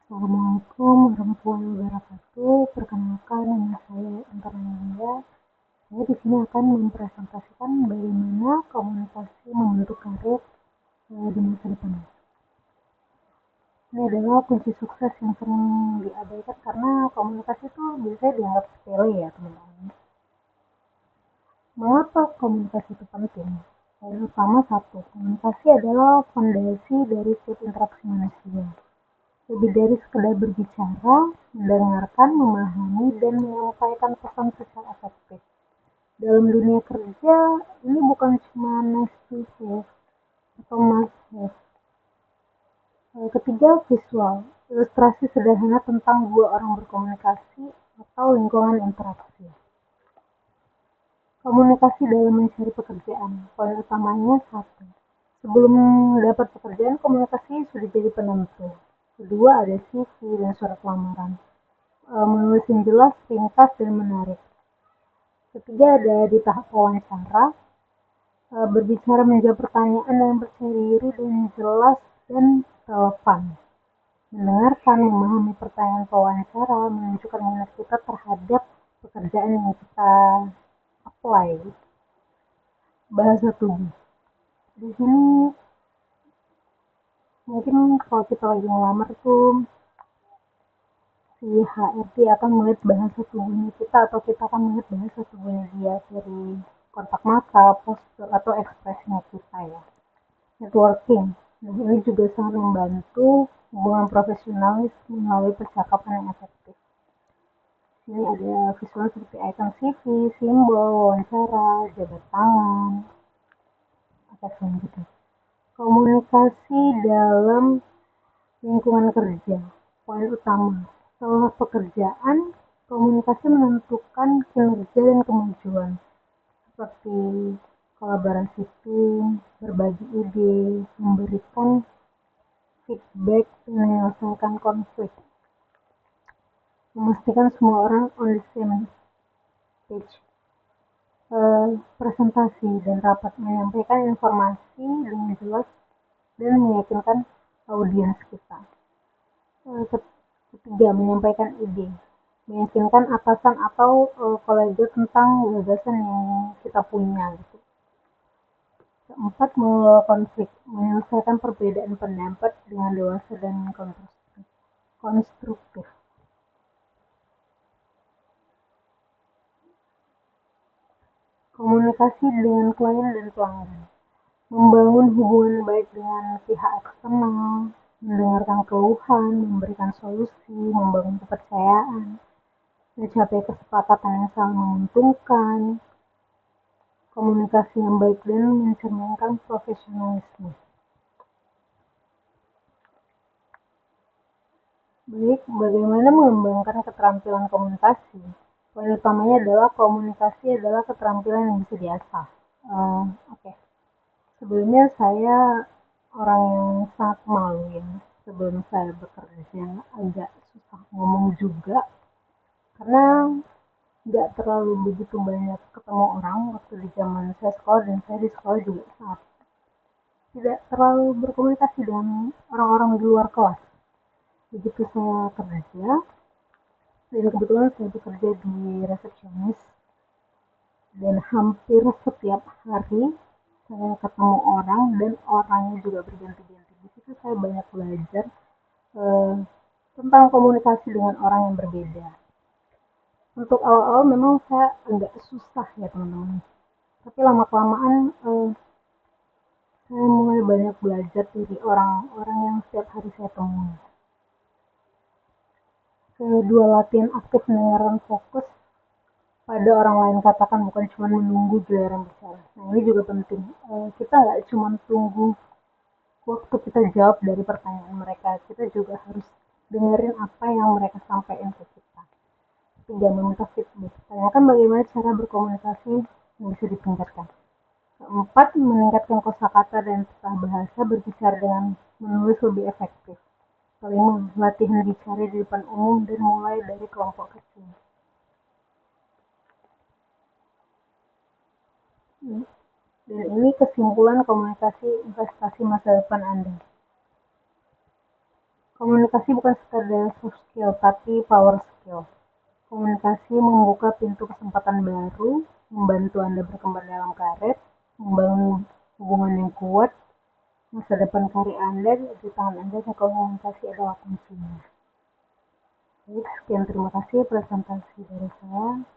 Assalamualaikum warahmatullahi wabarakatuh. Perkenalkan, nama saya Antarananda. Saya di sini akan mempresentasikan bagaimana komunikasi membentuk karir di masa depan. Ini adalah kunci sukses yang sering diabaikan karena komunikasi itu biasanya dianggap sepele ya teman-teman. Mengapa komunikasi itu penting? Yang pertama, satu, komunikasi adalah fondasi dari setiap interaksi manusia. Lebih dari sekedar berbicara, mendengarkan, memahami, dan menyampaikan pesan secara efektif. Dalam dunia kerja, ini bukan cuma nice to have atau must have. Ketiga, visual. Ilustrasi sederhana tentang dua orang berkomunikasi atau lingkungan interaksi. Komunikasi dalam mencari pekerjaan. Poin utamanya satu. Sebelum dapat pekerjaan, komunikasi sudah jadi penentu. Kedua, ada CV dan surat lamaran. Menulis yang jelas, ringkas, dan menarik. Ketiga, ada di tahap wawancara. Berbicara, menjawab pertanyaan dengan percaya diri dan jelas dan relevan. Mendengarkan, memahami pertanyaan pewawancara, menunjukkan minat kita terhadap pekerjaan yang kita apply. Bahasa tubuh. Di sini mungkin kalau kita lagi ngelamar tuh si HRD akan melihat bahasa tubuhnya kita atau kita akan melihat bahasa tubuhnya dia dari kontak mata, postur, atau ekspresinya kita ya. Networking. Nah, ini juga sangat membantu hubungan profesionalis melalui percakapan yang efektif. Ini ada visual seperti icon CV, simbol, wawancara, jabat tangan, atau selanjutnya. Komunikasi dalam lingkungan kerja. Poin utama. Setelah pekerjaan, komunikasi menentukan kinerja dan kemajuan. Seperti kolaborasi tim, berbagi ide, memberikan feedback, dan menyelesaikan konflik. Memastikan semua orang on the same page. Presentasi dan rapat, menyampaikan informasi dengan jelas dan meyakinkan audiens kita. Ketiga, menyampaikan ide, meyakinkan atasan atau kolega tentang gagasan yang kita punya gitu. Keempat, mengelola konflik, menyelesaikan perbedaan pendapat dengan dewasa dan konstruktif. Komunikasi dengan klien dan pelanggan, membangun hubungan baik dengan pihak eksternal, mendengarkan keluhan, memberikan solusi, membangun kepercayaan, mencapai kesepakatan yang saling menguntungkan, komunikasi yang baik dan mencerminkan profesionalisme. Baik, bagaimana mengembangkan keterampilan komunikasi? Poin utamanya adalah komunikasi adalah keterampilan yang bisa diasah. Oke. Sebelumnya saya orang yang sangat malu ya. Sebelum saya bekerja agak susah ngomong juga karena nggak terlalu begitu banyak ketemu orang waktu di zaman saya sekolah, dan saya di sekolah juga sangat tidak terlalu berkomunikasi dengan orang-orang di luar kelas. Begitu saya kerja, dan kebetulan saya bekerja di resepsionis, dan hampir setiap hari saya ketemu orang dan orangnya juga berganti-ganti. Di situ saya banyak belajar tentang komunikasi dengan orang yang berbeda. Untuk awal-awal memang saya agak susah ya teman-teman, tapi lama-kelamaan saya mulai banyak belajar dari orang-orang yang setiap hari saya temui. Kedua, latihan aktif mendengarkan fokus pada orang lain, katakan, bukan cuma menunggu giliran bicara. Nah, ini juga penting. Kita nggak cuma tunggu waktu kita jawab dari pertanyaan mereka, kita juga harus dengerin apa yang mereka sampaikan ke kita. Tiga, meminta feedback. Tanyakan bagaimana cara berkomunikasi yang bisa ditingkatkan. Keempat, meningkatkan kosakata dan tata bahasa, berbicara dengan menulis lebih efektif. Kelima, latihan bicara di depan umum dan mulai dari kelompok kecil. Dan ini kesimpulan komunikasi investasi masa depan Anda. Komunikasi bukan sekadar soft skill, tapi power skill. Komunikasi membuka pintu kesempatan baru, membantu Anda berkembang dalam karir, membangun hubungan yang kuat, masa depan karir Anda di tangan Anda, dan komunikasi adalah kuncinya. Baik, sekian terima kasih presentasi dari saya.